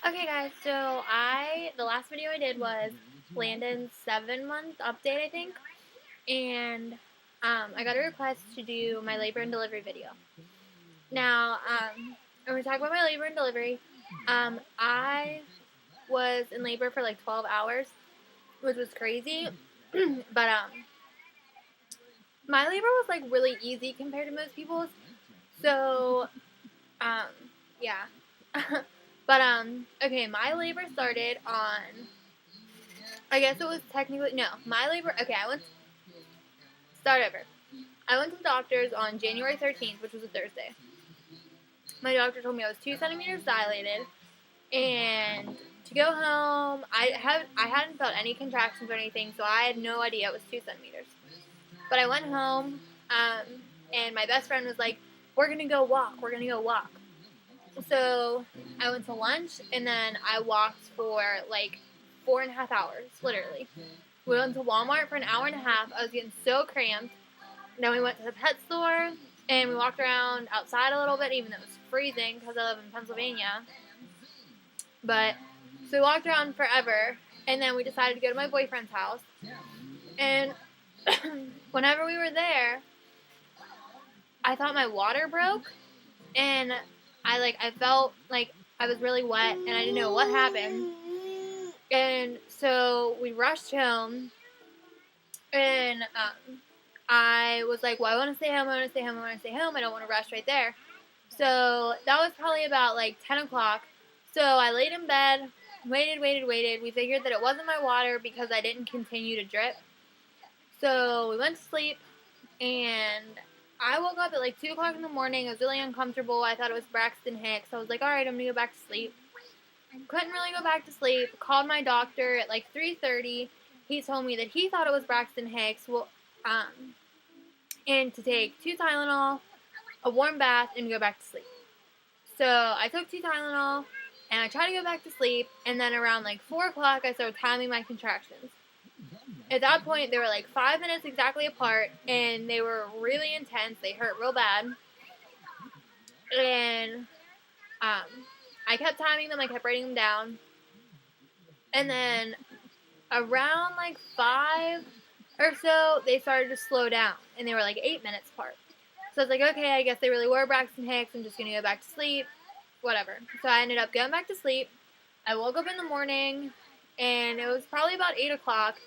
Okay, guys, the last video I did was Landon's 7-month update, I think, and I got a request to do my labor and delivery video. Now, I'm going to talk about my labor and delivery. I was in labor for like 12 hours, which was crazy, but my labor was like really easy compared to most people's, so, um, yeah. But, okay, my labor started on, I guess it was technically, no, my labor, okay, start over. I went to the doctor's on January 13th, which was a Thursday. My doctor told me I was 2 centimeters dilated, and to go home, I hadn't felt any contractions or anything, so I had no idea it was 2 centimeters. But I went home, and my best friend was like, we're gonna go walk, So I went to lunch, and then I walked for like 4.5 hours, literally. We went to Walmart for an hour and a half. I was getting so cramped. Then we went to the pet store, and we walked around outside a little bit, even though it was freezing because I live in Pennsylvania. But so we walked around forever, and then we decided to go to my boyfriend's house. And whenever we were there, I thought my water broke, and I felt like I was really wet, and I didn't know what happened. And so we rushed home, and I was like, well, I want to stay home. I don't want to rush right there. So that was probably about like 10 o'clock. So I laid in bed, waited. We figured that it wasn't my water because I didn't continue to drip. So we went to sleep, and I woke up at like 2 o'clock in the morning. I was really uncomfortable. I thought it was Braxton Hicks. I was like, all right, I'm going to go back to sleep. Couldn't really go back to sleep. Called my doctor at like 3:30. He told me that he thought it was Braxton Hicks. And to take 2 Tylenol, a warm bath, and go back to sleep. So I took 2 Tylenol, and I tried to go back to sleep, and then around like 4 o'clock, I started timing my contractions. At that point, they were like 5 minutes exactly apart, and they were really intense. They hurt real bad. And I kept timing them. I kept writing them down. And then around like 5 or so, they started to slow down, and they were like 8 minutes apart. So I was like, okay, I guess they really were Braxton Hicks. I'm just going to go back to sleep. Whatever. So I ended up going back to sleep. I woke up in the morning, and it was probably about 8 o'clock.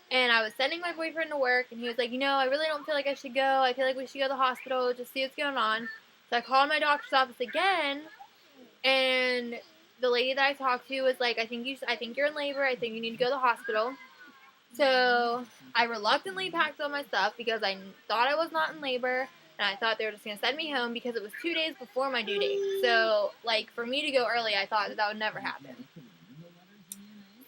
And I was sending my boyfriend to work, and he was like, I really don't feel like I should go. I feel like we should go to the hospital to see what's going on. So I called my doctor's office again, and the lady that I talked to was like, I think you're in labor. I think you need to go to the hospital. So I reluctantly packed all my stuff because I thought I was not in labor, and I thought they were just going to send me home because it was 2 days before my due date. So, like, for me to go early, I thought that would never happen.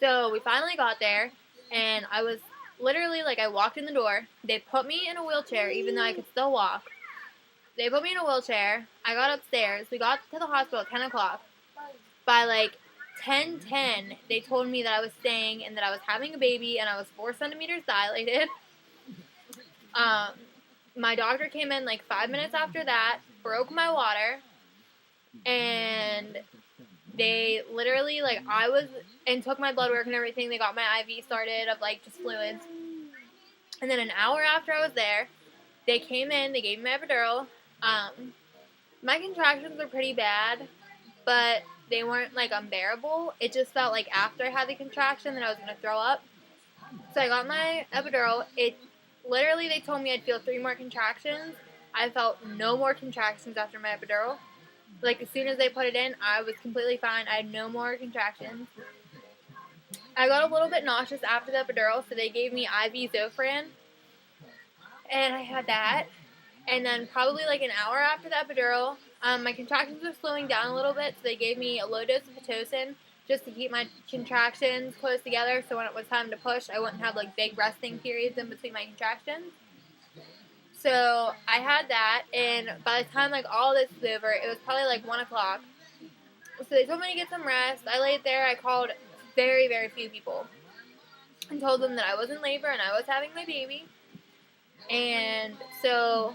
So we finally got there, and I was literally, like, I walked in the door. They put me in a wheelchair, even though I could still walk. They put me in a wheelchair. I got upstairs. We got to the hospital at 10 o'clock. By, like, 10:10, they told me that I was staying and that I was having a baby and I was 4 centimeters dilated. My doctor came in, like, 5 minutes after that, broke my water, and they literally, like, and took my blood work and everything. They got my IV started of, like, just fluids. And then an hour after I was there, they came in, they gave me my epidural. My contractions were pretty bad, but they weren't, like, unbearable. It just felt like after I had the contraction that I was going to throw up. So I got my epidural. Literally, they told me I'd feel 3 more contractions. I felt no more contractions after my epidural. Like, as soon as they put it in, I was completely fine. I had no more contractions. I got a little bit nauseous after the epidural, so they gave me IV Zofran. And I had that. And then probably like an hour after the epidural, my contractions were slowing down a little bit, so they gave me a low dose of Pitocin just to keep my contractions close together, so when it was time to push, I wouldn't have like big resting periods in between my contractions. So I had that, and by the time like all this was over, it was probably like 1 o'clock. So they told me to get some rest. I laid there. I called very, very few people and told them that I was in labor and I was having my baby. And so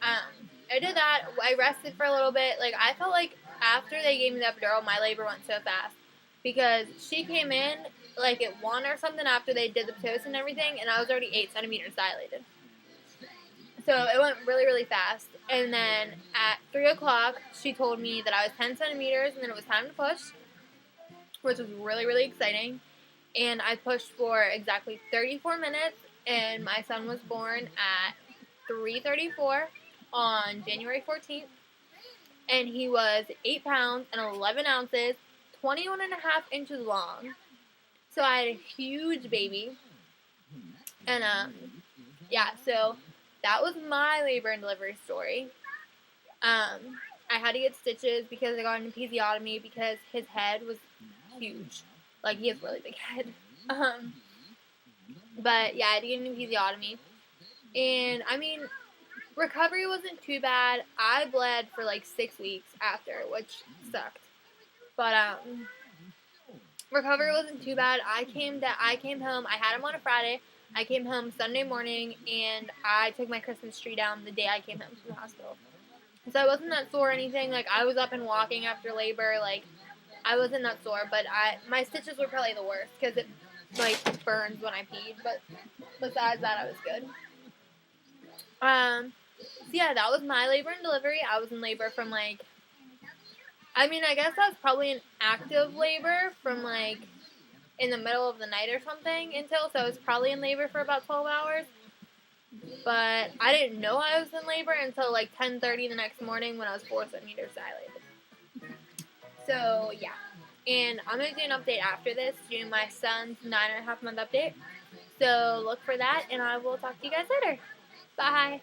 I did that. I rested for a little bit. Like, I felt like after they gave me the epidural, my labor went so fast because she came in like at 1 or something after they did the Pitocin and everything, and I was already 8 centimeters dilated. So it went really, really fast. And then at 3 o'clock, she told me that I was 10 centimeters and then it was time to push, which was really, really exciting. And I pushed for exactly 34 minutes, and my son was born at 3:34 on January 14th. And he was 8 pounds and 11 ounces, 21 and a half inches long. So I had a huge baby. And, yeah, so that was my labor and delivery story. I had to get stitches because I got an episiotomy because his head was huge. Like, he has a really big head. But, yeah, I had to get an episiotomy. And, I mean, recovery wasn't too bad. I bled for, like, 6 weeks after, which sucked. But, recovery wasn't too bad. I came home. I had him on a Friday. I came home Sunday morning, and I took my Christmas tree down the day I came home from the hospital. So I wasn't that sore or anything. Like, I was up and walking after labor. Like, I wasn't that sore, but my stitches were probably the worst because it, like, burns when I peed. But besides that, I was good. So yeah, that was my labor and delivery. I was in labor from, like, I mean, I guess I was probably in active labor from, like, in the middle of the night or something so I was probably in labor for about 12 hours. But I didn't know I was in labor until like 10:30 the next morning when I was 4 centimeters dilated. So, yeah. And I'm going to do an update after this, do my son's 9.5-month update. So, look for that, and I will talk to you guys later. Bye.